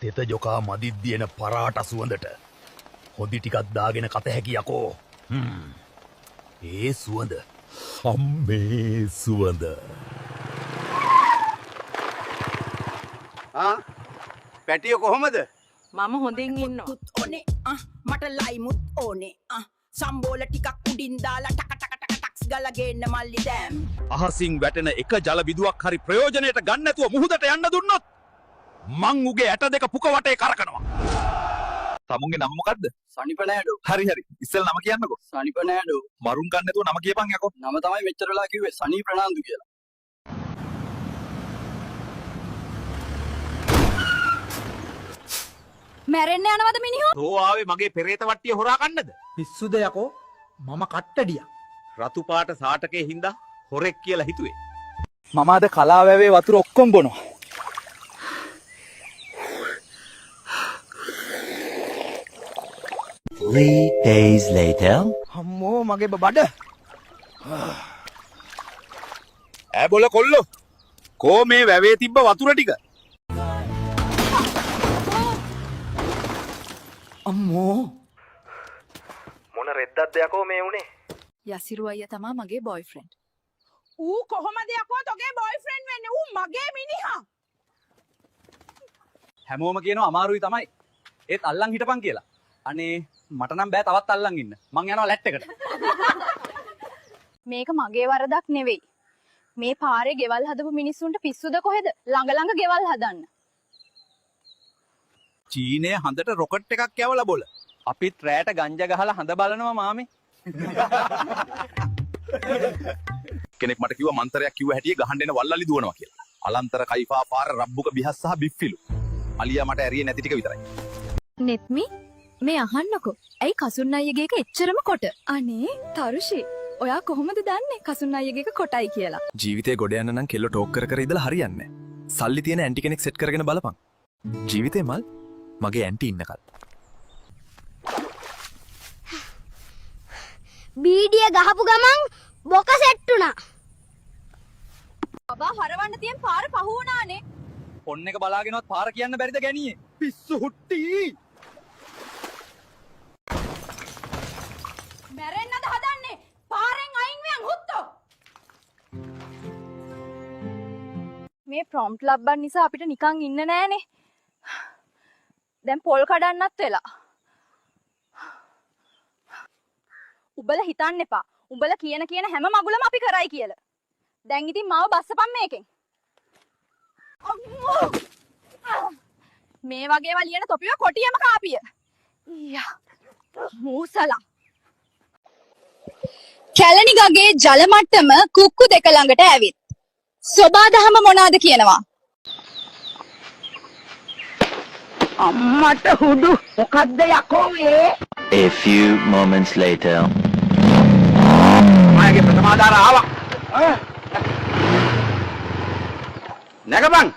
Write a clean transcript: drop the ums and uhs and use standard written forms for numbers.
තෙත ජොකා මදිද්දියන පරාට සුවඳට හොඳි ටිකක් දාගෙන කත හැකි යකෝ. ඒ සුවඳ අම්මේ සුවඳ. පැටිය කොහොමද? මම හොඳින් ඉන්නවා. ඕනේ මට ලයිමුත් ඕනේ සම්බෝල ටිකක් උඩින් දාලා ටක ටක ටක ටක්ස් ගාලා ගේන්න මල්ලි දැම්. අහසින් වැටෙන එක ජල බිදුවක් හරි ප්‍රයෝජනයට ගන්න නැතුව මුහුදට යන්න දුන්නොත් මං උගේ ඇට දෙක පුක වටේ කරකනවා. තමුන්ගේ නම මොකද්ද? සනිප නෑඩෝ. හරි ඉස්සෙල් නම කියන්නකෝ. සනිප නෑඩෝ. මරුන් ගන්න නැතුව නම කියපන් යකෝ. නම තමයි මෙච්චර වෙලා කිව්වේ සනී ප්‍රනාන්දු කියලා. මැරෙන්න යනවද මිනිහෝ? තෝ ආවේ මගේ පෙරේත වට්ටිය හොරා ගන්නද? පිස්සුද යකෝ මම කට්ටඩියක්. රතු පාට සාටකේ හින්දා හොරෙක් කියලා හිතුවේ. මම අද කලාවැවේ වතුර ඔක්කොම බොනවා. 3 days later. අම්මෝ මගේ බඩ. ඈ බොල කොල්ලෝ. කෝ මේ වැවේ තිබ්බ වතුර ටික. අම්මෝ මොන රෙද්දක්ද යකෝ මේ උනේ? යසිරු අයියා තමා මගේ බොයිෆ්‍රෙන්ඩ්. ඌ කොහොමද යකෝ තෝගේ බොයිෆ්‍රෙන්ඩ් වෙන්නේ? ඌ මගේ මිනිහා. හැමෝම කියනවා අමාරුයි තමයි. ඒත් අල්ලන් හිටපන් කියලා. අනේ මට නම් බෑ තවත් අල්ලන් ඉන්න. මං යනවා ලැට් එකට. මේක මගේ වරදක් නෙවෙයි. මේ පාරේ ගෙවල් හදපු මිනිස්සුන්ට පිස්සුද කොහෙද? ළඟ ගෙවල් හදන්න. චීනයේ හඳට රොකට් එකක් යවලා බොල. අපිත් රෑට ගංජා ගහලා හඳ බලනවා මාමේ. කෙනෙක් මට කිව්වා මන්තරයක් කිව්ව හැටියේ ගහන්න එන වල්ලලි දුවනවා කියලා. අලන්තර කයිෆා පාර රබ්බුක බිහස් සහ බිෆ්ෆිලු. අලියා මට ඇරියේ නැති ටික විතරයි. නෙත්මි මේ අහන්නකෝ. ඇයි කසුන් අයියගේ එක එච්චරම කොට? අනේ තරුෂි ඔයා කොහොමද දන්නේ කසුන් අයියගේ එක කොටයි කියලා? ජීවිතේ ගොඩ යන්න නම් කෙල්ල ටෝක් කර ඉඳලා හරියන්නේ නැහැ. සල්ලි තියෙන ඇන්ටි කෙනෙක් සෙට් කරගෙන බලපන්. ජීවිතේ මල් මගේ ඇන්ටි ඉන්නකල්. බීඩිය ගහපු ගමන් බොක සෙට් වුණා. බබා හරවන්න තියෙන පාර පහ වුණානේ. පොන්න එක බලාගෙනවත් පාර කියන්න බැරිද ගැණියේ? පිස්සු හුට්ටි. මැරෙන්නද හදන්නේ? පාරෙන් අයින් වෙන් හුත්තෝ. මේ ප්‍රොම්ප්ට් ලබ්බන් නිසා අපිට නිකන් ඉන්න නෑනේ. දැන් පොල් කඩන්නත් වෙලා. උඹලා හිතන්න එපා. උඹලා කියන හැම මගුලම අපි කරයි කියලා. දැන් ඉතින් මාව බස්සපන් මේකෙන්. මේ වගේ වලියන තොපිව කොටියම කාපිය. ඊයා. මූසලා. කැලණිගගේ ජල මට්ටම කුක්කු දෙක ළඟට ඇවිත්. සෝබාදහම මොනවාද කියනවා? අම්මට හුඩු මොකද්ද යකෝ මේ? A few moments later. මාගේ ප්‍රථමාධාර ආවා. නැගපන්.